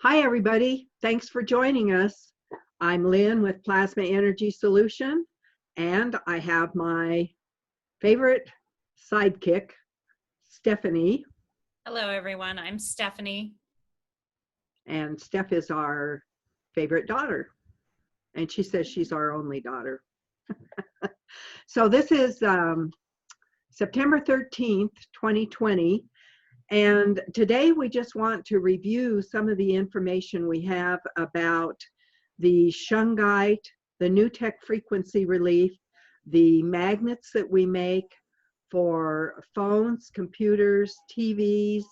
Hi, everybody. Thanks for joining us. I'm Lynn with Plasma Energy Solution, and I have my favorite sidekick, Stephanie. Hello, everyone. I'm Stephanie. And Steph is our favorite daughter. And she says she's our only daughter. So this is September 13th, 2020. And today we just want to review some of the information we have about the Shungite, the new tech frequency relief, the magnets that we make for phones, computers, TVs,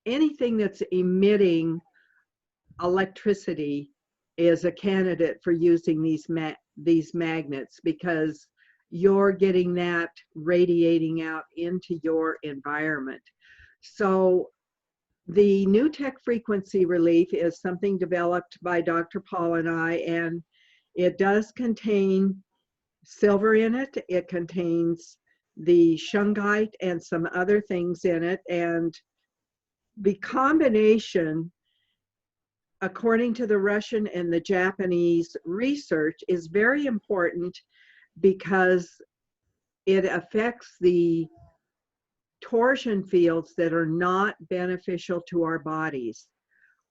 anything that's emitting electricity is a candidate for using these magnets because you're getting that radiating out into your environment. So the new tech frequency relief is something developed by Dr. Paul and I, and it does contain silver in it. It contains the shungite and some other things in it. And the combination, according to the Russian and the Japanese research, is very important because it affects the torsion fields that are not beneficial to our bodies.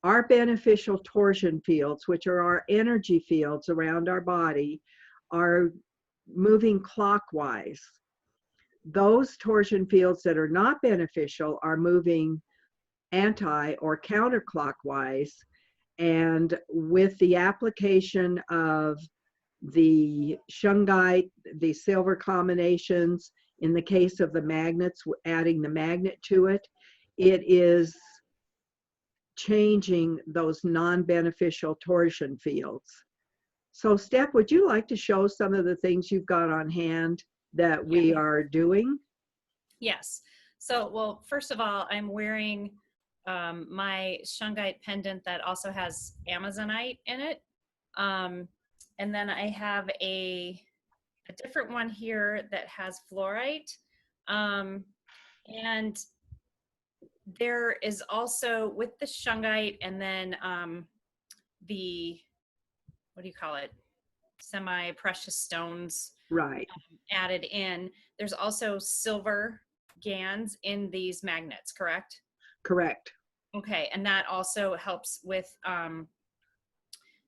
Our beneficial torsion fields, which are our energy fields around our body, are moving clockwise. Those torsion fields that are not beneficial are moving anti or counterclockwise. And with the application of the shungite, the silver combinations, in the case of the magnets, adding the magnet to it, it is changing those non-beneficial torsion fields. So Steph, would you like to show some of the things you've got on hand that we are doing? Yes. So, well, first of all, I'm wearing my Shungite pendant that also has Amazonite in it. And then I have a different one here that has fluorite. And there is also with the Shungite and then the, what do you call it? Semi-precious stones Right. added in. There's also silver GANs in these magnets, correct? Correct. Okay, and that also helps with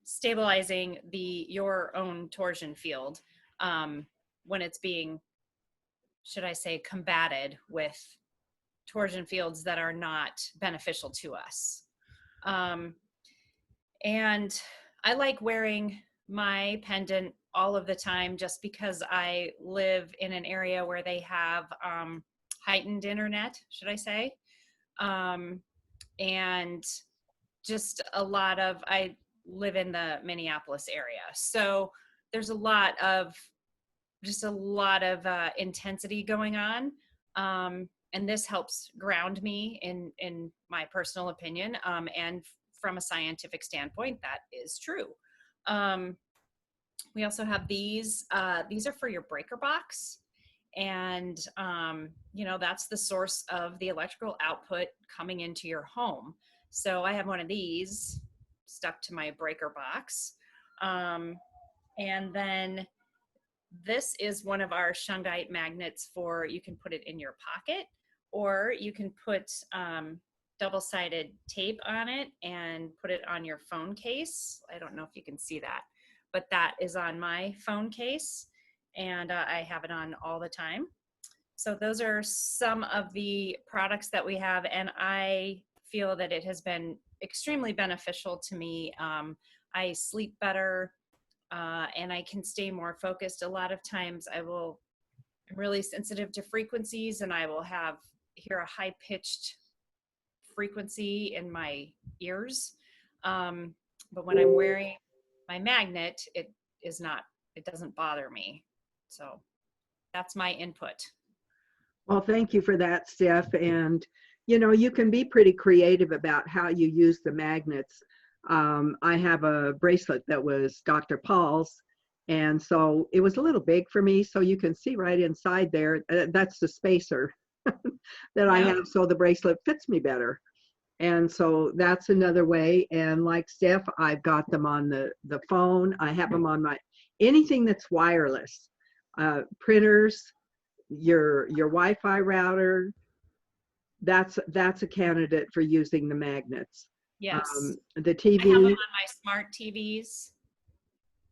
stabilizing your own torsion field when it's being, should I say, combated with torsion fields that are not beneficial to us. And I like wearing my pendant all of the time just because I live in an area where they have heightened internet, should I say. And just I live in the Minneapolis area. So there's a lot of intensity going on. And this helps ground me in my personal opinion. And from a scientific standpoint, that is true. We also have these are for your breaker box. And, that's the source of the electrical output coming into your home. So I have one of these stuck to my breaker box. And then this is one of our Shungite magnets you can put it in your pocket, or you can put double-sided tape on it and put it on your phone case. I don't know if you can see that, but that is on my phone case, and I have it on all the time. So those are some of the products that we have, and I feel that it has been extremely beneficial to me. I sleep better, and I can stay more focused. A lot of times I'm really sensitive to frequencies, and I will hear a high-pitched frequency in my ears. But when I'm wearing my magnet, it doesn't bother me. So that's my input. Well, thank you for that, Steph. And, you can be pretty creative about how you use the magnets. I have a bracelet that was Dr. Paul's, and so it was a little big for me, so you can see right inside there. That's the spacer that I have, so the bracelet fits me better. And so that's another way. And like Steph, I've got them on the phone. I have them on my, anything that's wireless, printers, your Wi-Fi router, that's a candidate for using the magnets. Yes. The I have them TV, on my smart TVs.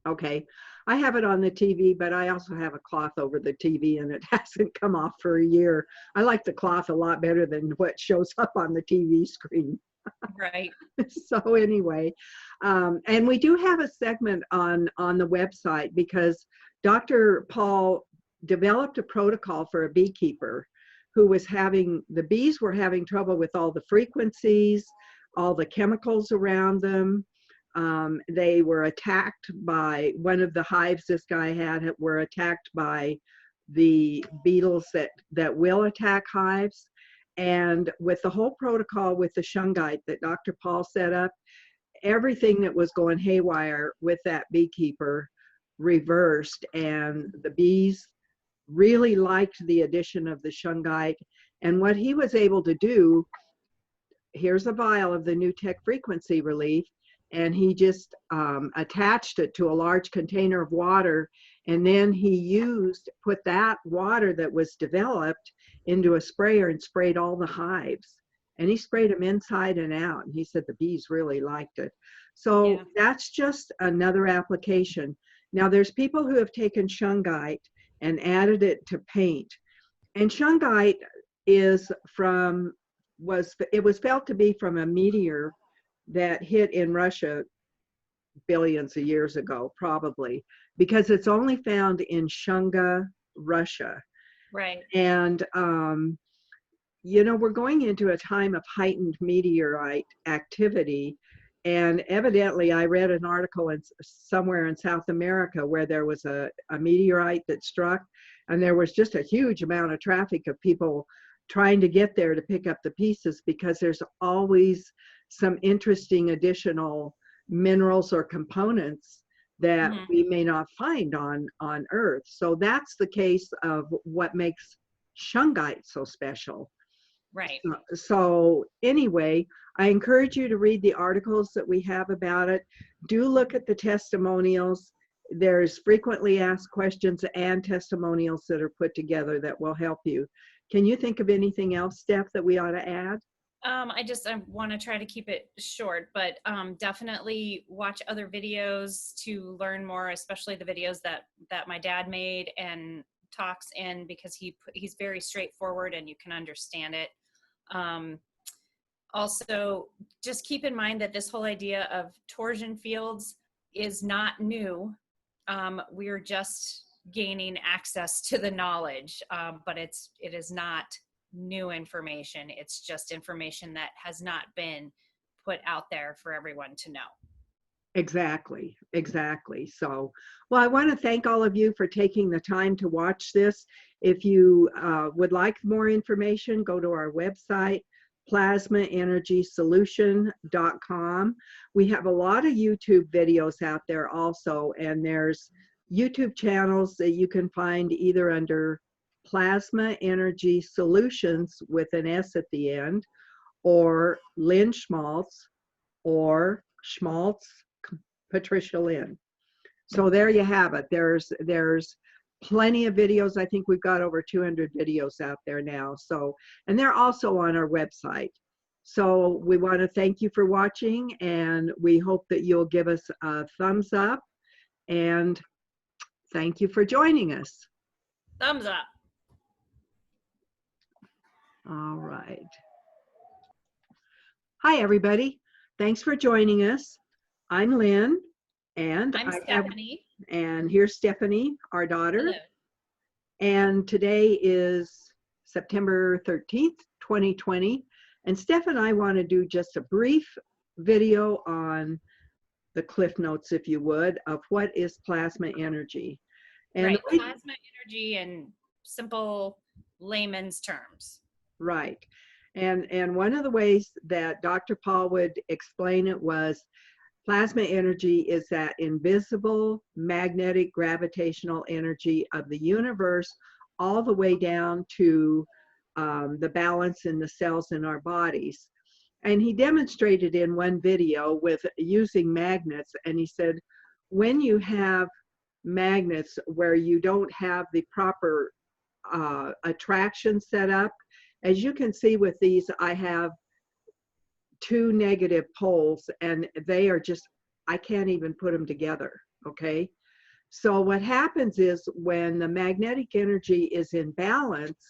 okay. I have it on the TV, but I also have a cloth over the TV and it hasn't come off for a year. I like the cloth a lot better than what shows up on the TV screen. Right. So anyway, and we do have a segment on the website because Dr. Paul developed a protocol for a beekeeper who was having, the bees were having trouble with all the frequencies, all the chemicals around them. They were attacked by one of the hives this guy had, were attacked by the beetles that will attack hives. And with the whole protocol with the Shungite that Dr. Paul set up, everything that was going haywire with that beekeeper reversed, and the bees really liked the addition of the Shungite. And what he was able to do, here's a vial of the new tech frequency relief, and he just attached it to a large container of water, and then he put that water that was developed into a sprayer and sprayed all the hives, and he sprayed them inside and out, and he said the bees really liked it. So Yeah. that's just another application. Now there's people who have taken Shungite and added it to paint, and Shungite was felt to be from a meteor that hit in Russia billions of years ago, probably, because it's only found in Shunga, Russia. Right. And, we're going into a time of heightened meteorite activity. And evidently, I read an article somewhere in South America where there was a meteorite that struck, and there was just a huge amount of traffic of people trying to get there to pick up the pieces, because there's always some interesting additional minerals or components that we may not find on Earth. So that's the case of what makes Shungite so special. Right. So anyway, I encourage you to read the articles that we have about it. Do look at the testimonials. There's frequently asked questions and testimonials that are put together that will help you. Can you think of anything else, Steph, that we ought to add? I want to try to keep it short, but definitely watch other videos to learn more, especially the videos that my dad made and talks in, because he's very straightforward and you can understand it. Also, just keep in mind that this whole idea of torsion fields is not new. We're just gaining access to the knowledge, but it is not new information. It's just information that has not been put out there for everyone to know. Exactly. So, well, I want to thank all of you for taking the time to watch this. If you would like more information, go to our website, plasmaenergysolution.com. We have a lot of YouTube videos out there also, and there's YouTube channels that you can find either under Plasma Energy Solutions with an S at the end, or Lynn Schmaltz, or Schmaltz Patricia Lynn. So there you have it. There's plenty of videos. I think we've got over 200 videos out there now. So, and they're also on our website. So we want to thank you for watching, and we hope that you'll give us a thumbs up, and thank you for joining us. Thumbs up. All right. Hi, everybody. Thanks for joining us. I'm Lynn, and I'm Stephanie. And here's Stephanie, our daughter. Hello. And today is September 13th, 2020. And Steph and I want to do just a brief video on the cliff notes, if you would, of what is plasma energy. And right, plasma energy in simple layman's terms. Right. And one of the ways that Dr. Paul would explain it was plasma energy is that invisible magnetic gravitational energy of the universe, all the way down to the balance in the cells in our bodies. And he demonstrated in one video with using magnets. And he said, when you have magnets where you don't have the proper attraction set up, as you can see with these, I have two negative poles and they are just, I can't even put them together. Okay. So what happens is when the magnetic energy is in balance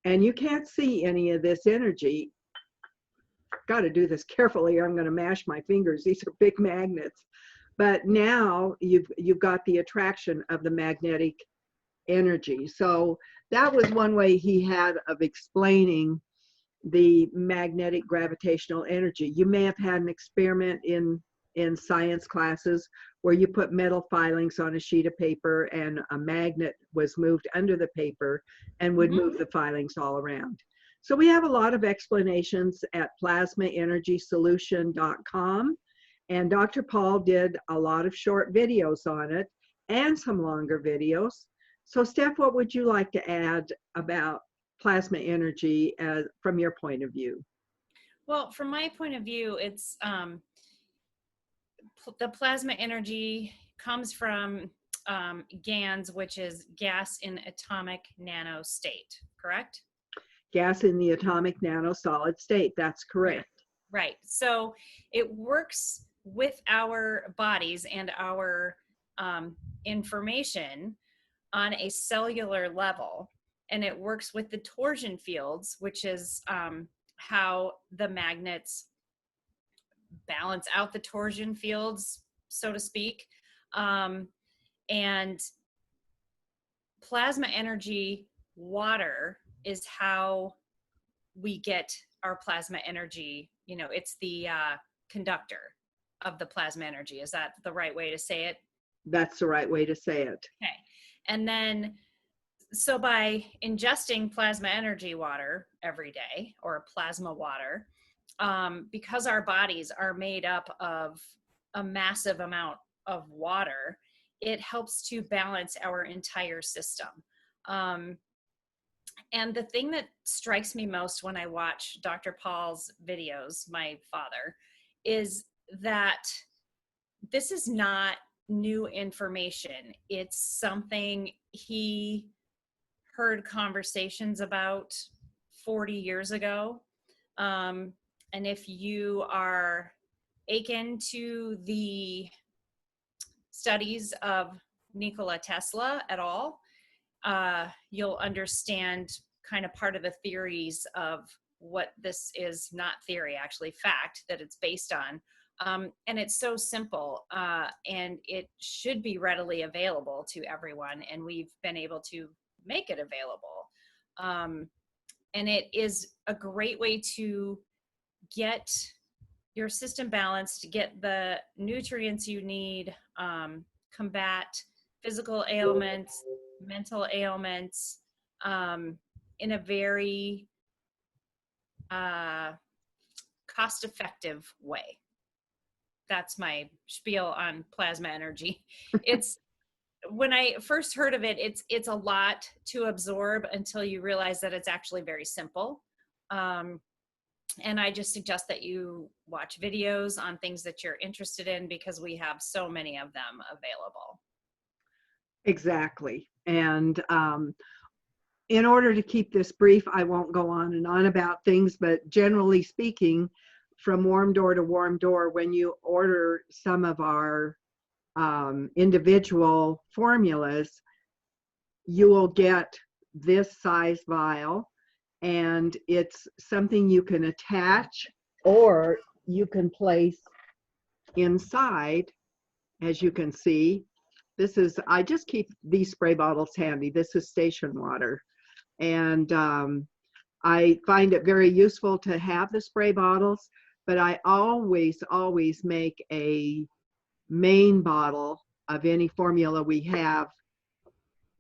and you can't see any of this energy, got to do this carefully or I'm going to mash my fingers. These are big magnets. But now you've got the attraction of the magnetic energy. So that was one way he had of explaining the magnetic gravitational energy. You may have had an experiment in science classes where you put metal filings on a sheet of paper and a magnet was moved under the paper and would move the filings all around. So we have a lot of explanations at plasmaenergysolution.com, and Dr. Paul did a lot of short videos on it and some longer videos. So Steph, what would you like to add about plasma energy from your point of view? Well, from my point of view, it's the plasma energy comes from GANs, which is gas in atomic nano state, correct? Gas in the atomic nanosolid state, that's correct. Right. So it works with our bodies and our information on a cellular level, and it works with the torsion fields, which is how the magnets balance out the torsion fields, so to speak. And plasma energy water is how we get our plasma energy. You know, it's the conductor of the plasma energy. Is that the right way to say it? That's the right way to say it. Okay. And then, so by ingesting plasma energy water every day, or plasma water, because our bodies are made up of a massive amount of water, it helps to balance our entire system. And the thing that strikes me most when I watch Dr. Paul's videos, my father, is that this is not new information. It's something he heard conversations about 40 years ago. And if you are akin to the studies of Nikola Tesla at all, you'll understand kind of part of the theories of what this is, not theory, actually fact that it's based on. And it's so simple, and it should be readily available to everyone, and we've been able to make it available. And it is a great way to get your system balanced, to get the nutrients you need, combat physical ailments, mental ailments, in a very cost-effective way. That's my spiel on plasma energy. It's, when I first heard of it, it's a lot to absorb until you realize that it's actually very simple. And I just suggest that you watch videos on things that you're interested in, because we have so many of them available. Exactly. And in order to keep this brief, I won't go on and on about things, but generally speaking, from Warm Door to Warm Door, when you order some of our individual formulas, you will get this size vial, and it's something you can attach or you can place inside. As you can see, this is, I just keep these spray bottles handy. This is station water. And I find it very useful to have the spray bottles, but I always make a main bottle of any formula we have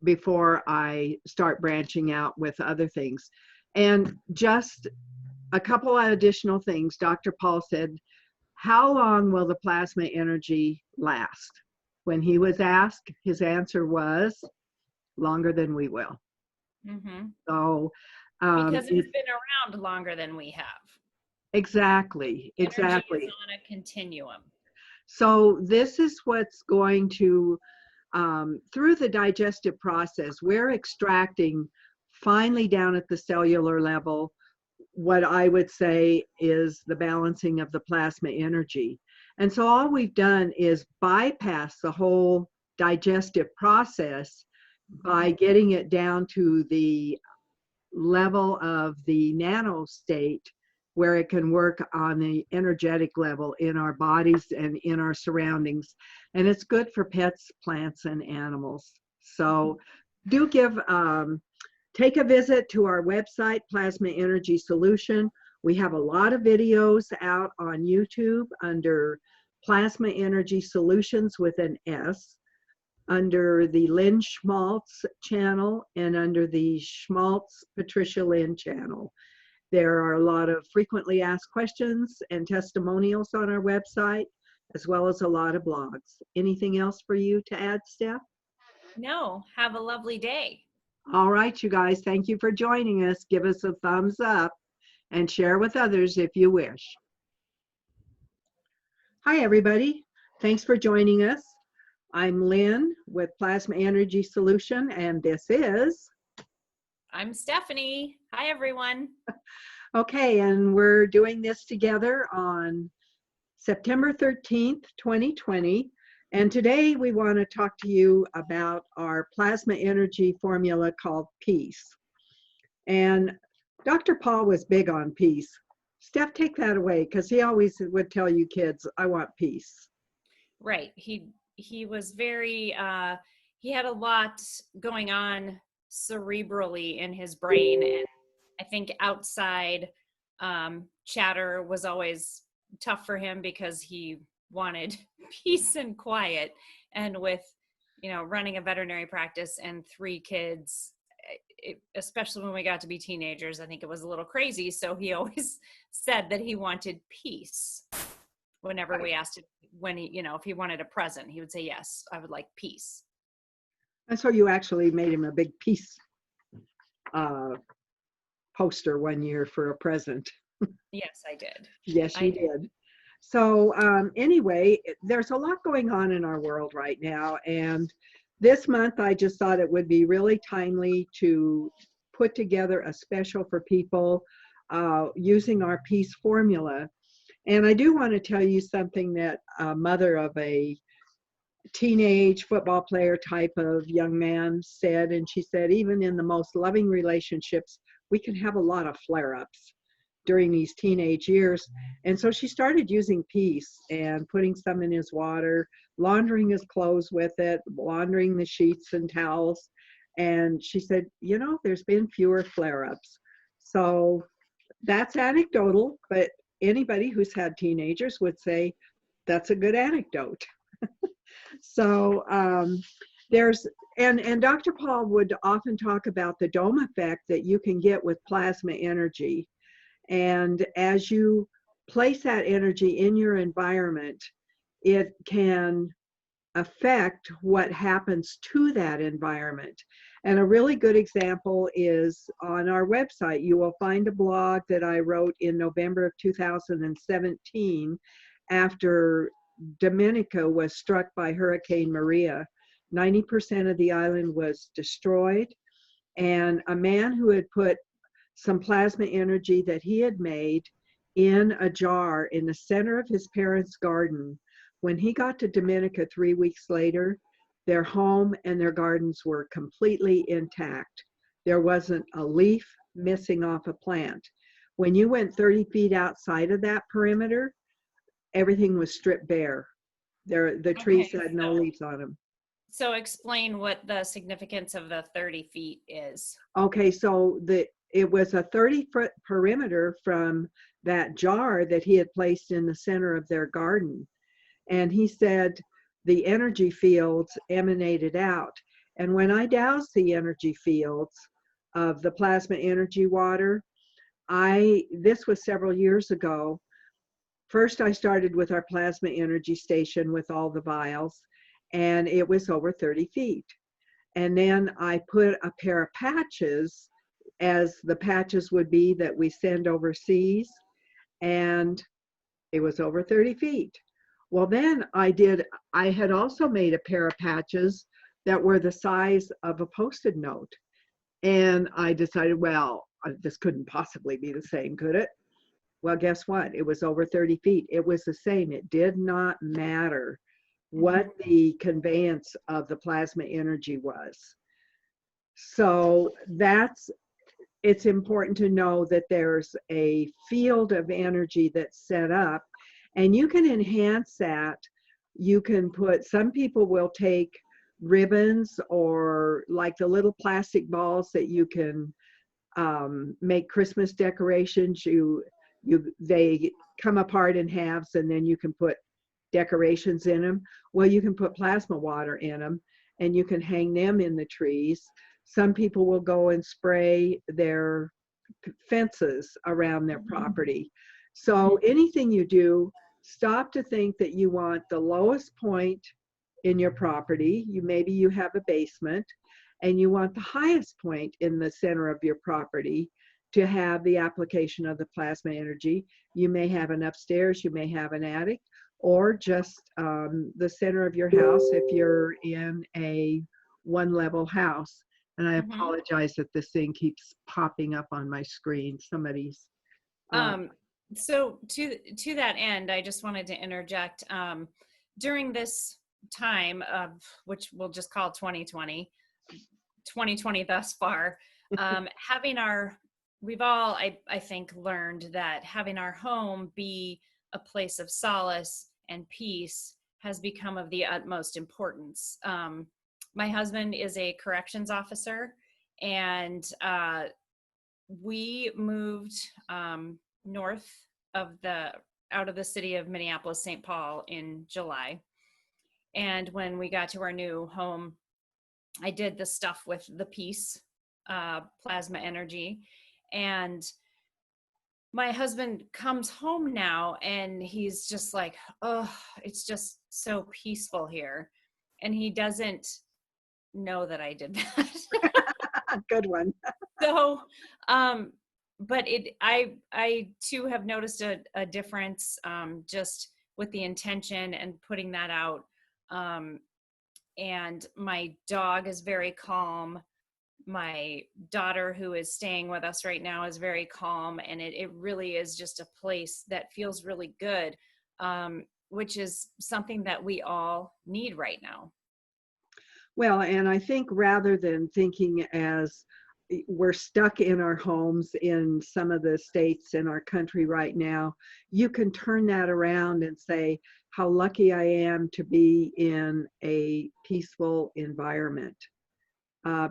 before I start branching out with other things. And just a couple of additional things. Dr. Paul said, how long will the plasma energy last? When he was asked, his answer was longer than we will. Mm-hmm. So because it's been around longer than we have. Exactly, Energy is exactly. on a continuum. So this is what's going to, through the digestive process, we're extracting finally down at the cellular level what I would say is the balancing of the plasma energy. And so all we've done is bypass the whole digestive process by getting it down to the level of the nano state where it can work on the energetic level in our bodies and in our surroundings. And it's good for pets, plants, and animals. So do take a visit to our website, Plasma Energy Solution. We have a lot of videos out on YouTube under Plasma Energy Solutions with an S, under the Lynn Schmaltz channel, and under the Schmaltz Patricia Lynn channel. There are a lot of frequently asked questions and testimonials on our website, as well as a lot of blogs. Anything else for you to add, Steph? No, have a lovely day. All right, you guys, thank you for joining us. Give us a thumbs up and share with others if you wish. Hi, everybody. Thanks for joining us. I'm Lynn with Plasma Energy Solution, and this is... I'm Stephanie. Hi, everyone. Okay, and we're doing this together on September 13th, 2020. And today we want to talk to you about our plasma energy formula called Peace. And Dr. Paul was big on peace. Steph, take that away, because he always would tell you kids, I want peace. Right. He was very he had a lot going on cerebrally in his brain, and I think outside chatter was always tough for him because he wanted peace and quiet. And with, running a veterinary practice and 3 kids, especially when we got to be teenagers, I think it was a little crazy. So he always said that he wanted peace. Whenever we asked him when he, if he wanted a present, he would say, yes, I would like peace. And so you actually made him a big peace poster one year for a present. Yes, I did. Yes, you did. So anyway, there's a lot going on in our world right now. And this month, I just thought it would be really timely to put together a special for people using our peace formula. And I do want to tell you something that a mother of a teenage football player type of young man said. And she said, even in the most loving relationships, we can have a lot of flare-ups during these teenage years. And so she started using peace and putting some in his water, laundering his clothes with it, laundering the sheets and towels. And she said, there's been fewer flare-ups. So that's anecdotal, but anybody who's had teenagers would say that's a good anecdote. So and Dr. Paul would often talk about the dome effect that you can get with plasma energy. And as you place that energy in your environment, it can affect what happens to that environment. And a really good example is on our website. You will find a blog that I wrote in November of 2017 after Dominica was struck by Hurricane Maria. 90% of the island was destroyed. And a man who had put some plasma energy that he had made in a jar in the center of his parents' garden. When he got to Dominica 3 weeks later, their home and their gardens were completely intact. There wasn't a leaf missing off a plant. When you went 30 feet outside of that perimeter, everything was stripped bare. The trees had no leaves on them. So explain what the significance of the 30 feet is. Okay, so it was a 30-foot perimeter from that jar that he had placed in the center of their garden. And he said the energy fields emanated out. And when I doused the energy fields of the plasma energy water, this was several years ago. First, I started with our plasma energy station with all the vials, and it was over 30 feet. And then I put a pair of patches, as the patches would be that we send overseas. and it was over 30 feet. Well, then I had also made a pair of patches that were the size of a Post-it note. And I decided, well, this couldn't possibly be the same, could it? Well, guess what? It was over 30 feet. It was the same. It did not matter what Mhm. the conveyance of the plasma energy was. So it's important to know that there's a field of energy that's set up, and you can enhance that. You can put, some people will take ribbons or like the little plastic balls that you can make Christmas decorations. They come apart in halves, and then you can put decorations in them. Well, you can put plasma water in them, and you can hang them in the trees. Some people will go and spray their fences around their property. So anything you do, stop to think that you want the lowest point in your property. Maybe you have a basement, and you want the highest point in the center of your property to have the application of the plasma energy. You may have an upstairs, you may have an attic, or just the center of your house if you're in a one level house. And I Mhm. apologize that this thing keeps popping up on my screen. Somebody's, uh, Um, so to that end, I just wanted to interject. During this time of, which we'll just call 2020 thus far, having our, we've all, I think, learned that having our home be a place of solace and peace has become of the utmost importance. My husband is a corrections officer, and we moved north of the out of the city of Minneapolis, St. Paul in July. And when we got to our new home, I did the stuff with the peace, plasma energy. And my husband comes home now and he's just like, oh, it's just so peaceful here. And he doesn't know that I did that. good one. So, um, but I too have noticed a difference, just with the intention and putting that out. Um, and my dog is very calm. My daughter, who is staying with us right now, is very calm, and it really is just a place that feels really good, which is something that we all need right now. Well, and I think rather than thinking as we're stuck in our homes in some of the states in our country right now, you can turn that around and say, how lucky I am to be in a peaceful environment.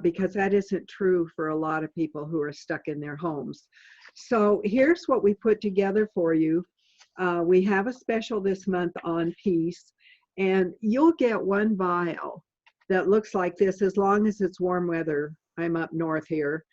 Because that isn't true for a lot of people who are stuck in their homes. So here's what we put together for you. We have a special this month on peace, and you'll get one vial that looks like this as long as it's warm weather. I'm up north here.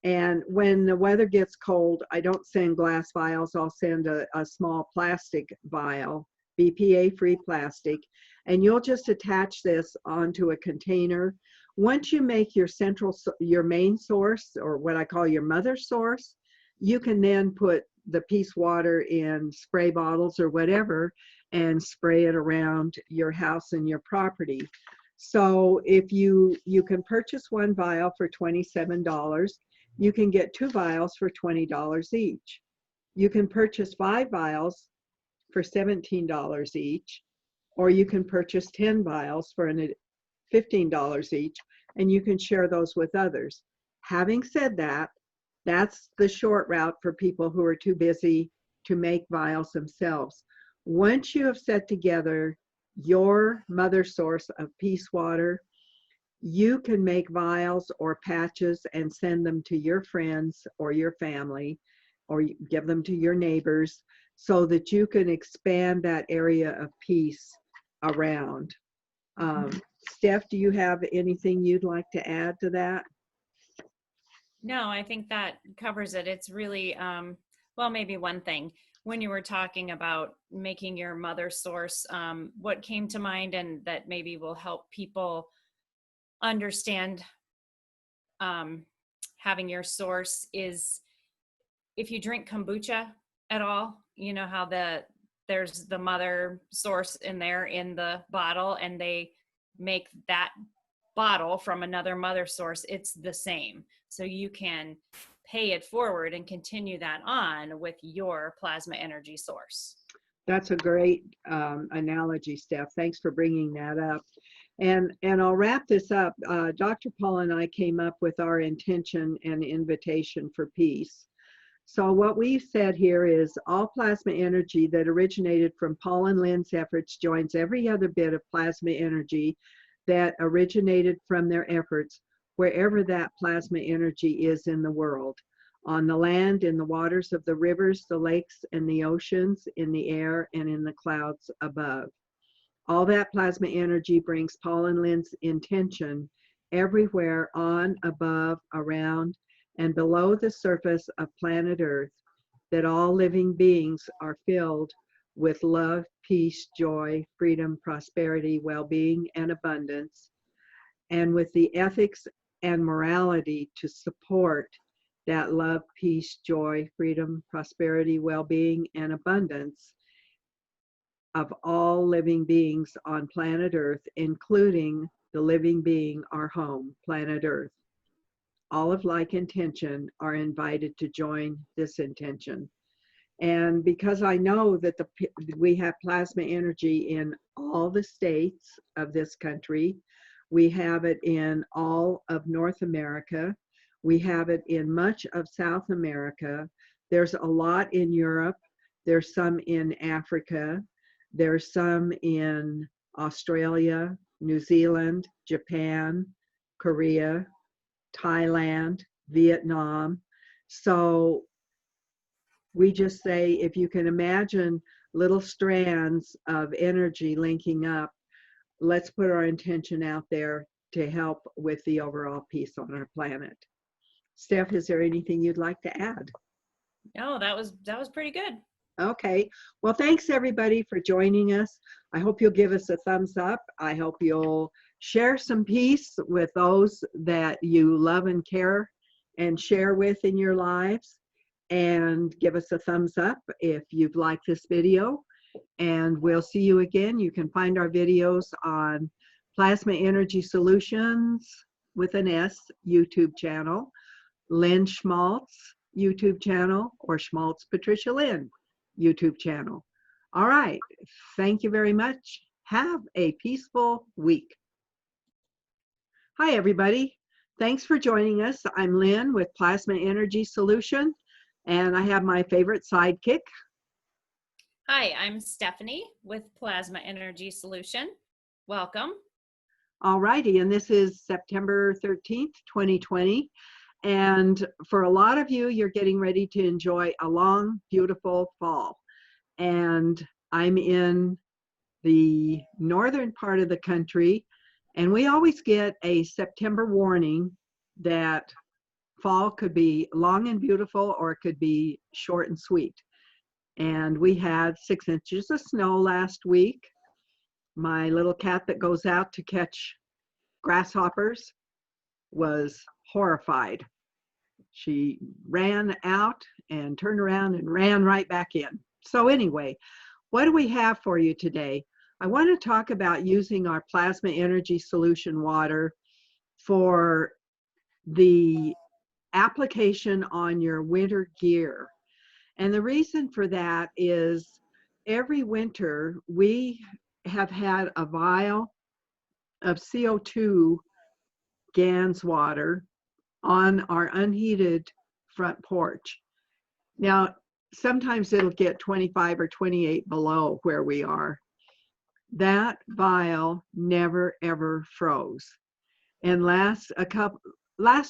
And when the weather gets cold, I don't send glass vials. I'll send a small plastic vial, BPA-free plastic, and you'll just attach this onto a container. Once you make your main source, or what I call your mother source, you can then put the peace water in spray bottles or whatever and spray it around your house and your property. So if you can purchase one vial for $27, you can get two vials for $20 each. You can purchase 5 vials for $17 each, or you can purchase 10 vials for $15 each, and you can share those with others. Having said that, that's the short route for people who are too busy to make vials themselves. Once you have set together your mother source of peace water, you can make vials or patches and send them to your friends or your family, or give them to your neighbors, so that you can expand that area of peace around. Steph, do you have anything you'd like to add to that? No, I think that covers it. It's really, well, maybe one thing. When you were talking about making your mother source, what came to mind and that maybe will help people understand, um, having your source is, if you drink kombucha at all, you know how there's the mother source in there in the bottle, and they make that bottle from another mother source. It's the same. So you can pay it forward and continue that on with your plasma energy source. That's a great analogy, Steph. Thanks for bringing that up. And I'll wrap this up. Dr. Paul and I came up with our intention and invitation for peace. So what we've said here is all plasma energy that originated from Paul and Lynn's efforts joins every other bit of plasma energy that originated from their efforts, wherever that plasma energy is in the world. On the land, in the waters of the rivers, the lakes, and the oceans, in the air, and in the clouds above. All that plasma energy brings Paul and Lynn's intention everywhere on, above, around, and below the surface of planet Earth, that all living beings are filled with love, peace, joy, freedom, prosperity, well-being, and abundance, and with the ethics and morality to support that love, peace, joy, freedom, prosperity, well-being, and abundance of all living beings on planet Earth, including the living being, our home, planet Earth. All of like intention are invited to join this intention. And because I know that we have plasma energy in all the states of this country, we have it in all of North America, we have it in much of South America, there's a lot in Europe, there's some in Africa, there's some in Australia, New Zealand, Japan, Korea, Thailand, Vietnam. So we just say, if you can imagine little strands of energy linking up, let's put our intention out there to help with the overall peace on our planet. Steph, is there anything you'd like to add? No, that was pretty good. Okay. Well, thanks everybody for joining us. I hope you'll give us a thumbs up. I hope you'll share some peace with those that you love and care and share with in your lives. And give us a thumbs up if you've liked this video. And we'll see you again. You can find our videos on Plasma Energy Solutions with an S YouTube channel, Lynn Schmaltz YouTube channel, or Schmaltz Patricia Lynn YouTube channel. All right. Thank you very much. Have a peaceful week. Hi, everybody. Thanks for joining us. I'm Lynn with Plasma Energy Solution, and I have my favorite sidekick. Hi, I'm Stephanie with Plasma Energy Solution. Welcome. All righty, and this is September 13th, 2020. And for a lot of you, you're getting ready to enjoy a long, beautiful fall. And I'm in the northern part of the country, and we always get a September warning that fall could be long and beautiful, or it could be short and sweet. And we had 6 inches of snow last week. My little cat that goes out to catch grasshoppers was horrified. She ran out and turned around and ran right back in. So anyway, what do we have for you today? I want to talk about using our plasma energy solution water for the application on your winter gear. And the reason for that is every winter we have had a vial of CO2 GANS water on our unheated front porch. Now, sometimes it'll get 25 or 28 below where we are. That vial never ever froze. And last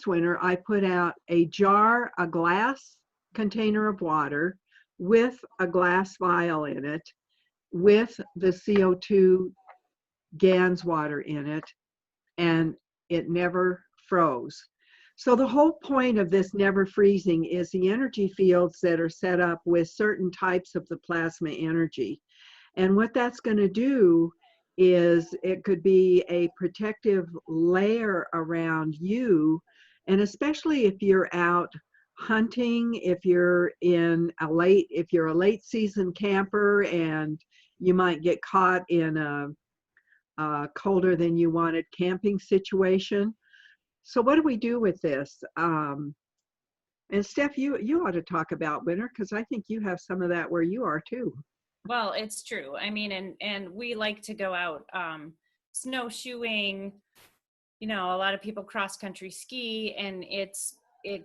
winter, I put out a glass container of water with a glass vial in it, with the CO2 GANS water in it, and it never froze. So the whole point of this never freezing is the energy fields that are set up with certain types of the plasma energy. And what that's going to do is it could be a protective layer around you, and especially if you're out hunting, if you're a late season camper and you might get caught in a colder than you wanted camping situation. So what do we do with this? And Steph, you ought to talk about winter because I think you have some of that where you are too. Well, it's true. I mean, and we like to go out snowshoeing. You know, a lot of people cross country ski, and it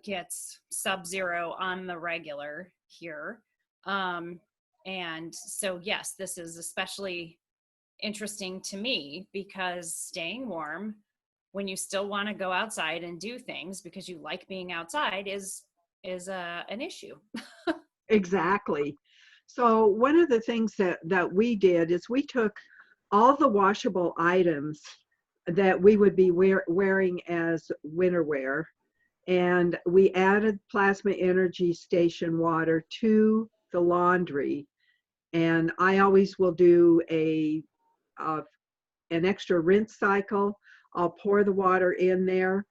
gets sub-zero on the regular here. Um, and so, yes, this is especially interesting to me because staying warm when you still want to go outside and do things because you like being outside is an issue. Exactly. So one of the things that we did is we took all the washable items that we would be wearing as winter wear, and we added plasma energy station water to the laundry. And I always will do uh, an extra rinse cycle. I'll pour the water in there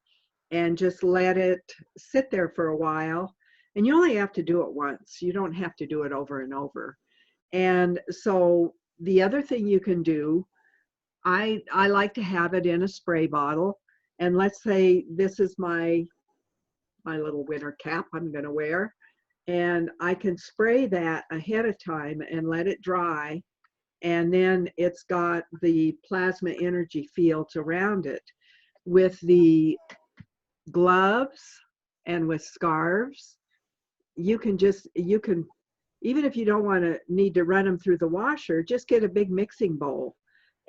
and just let it sit there for a while. And you only have to do it once. You don't have to do it over and over. And so the other thing you can do, I like to have it in a spray bottle. And let's say this is my little winter cap I'm going to wear. And I can spray that ahead of time and let it dry. And then it's got the plasma energy fields around it. With the gloves and with scarves, you can, even if you don't want to need to run them through the washer, just get a big mixing bowl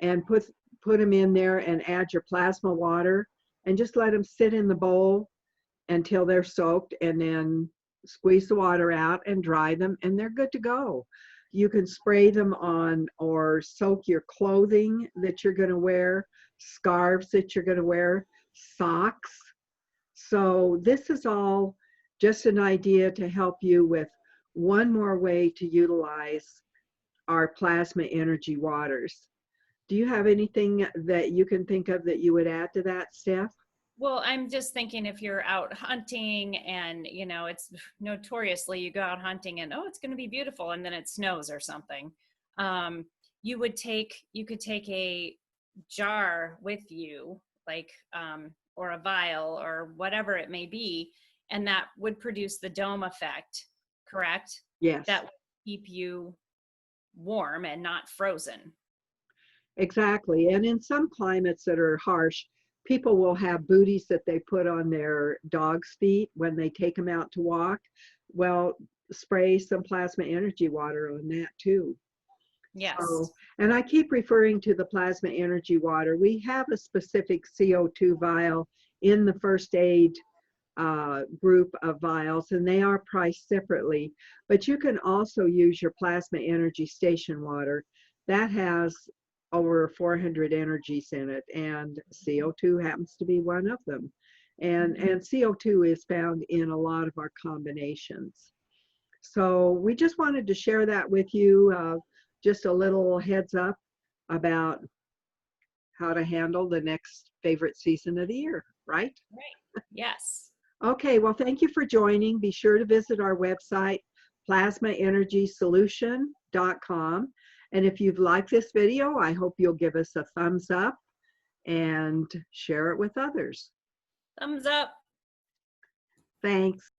and put them in there and add your plasma water and just let them sit in the bowl until they're soaked, and then squeeze the water out and dry them, and they're good to go. You can spray them on or soak your clothing that you're going to wear, scarves that you're going to wear, socks. So this is all just an idea to help you with one more way to utilize our plasma energy waters. Do you have anything that you can think of that you would add to that, Steph? Well, I'm just thinking if you're out hunting and, you know, it's notoriously you go out hunting and, oh, it's going to be beautiful. And then it snows or something. Um, you could take a jar with you, like, or a vial or whatever it may be. And that would produce the dome effect, correct? Yes. That would keep you warm and not frozen. Exactly. And in some climates that are harsh, people will have booties that they put on their dog's feet when they take them out to walk. Well, spray some plasma energy water on that too. So, Yes. and I keep referring to the plasma energy water. We have a specific CO2 vial in the first aid group of vials, and they are priced separately. But you can also use your plasma energy station water. That has over 400 energies in it, and CO2 happens to be one of them. And CO2 is found in a lot of our combinations. So we just wanted to share that with you, just a little heads up about how to handle the next favorite season of the year, right? Right. Yes. Okay, well, thank you for joining. Be sure to visit our website, plasmaenergysolution.com. And if you've liked this video, I hope you'll give us a thumbs up and share it with others. Thumbs up. Thanks.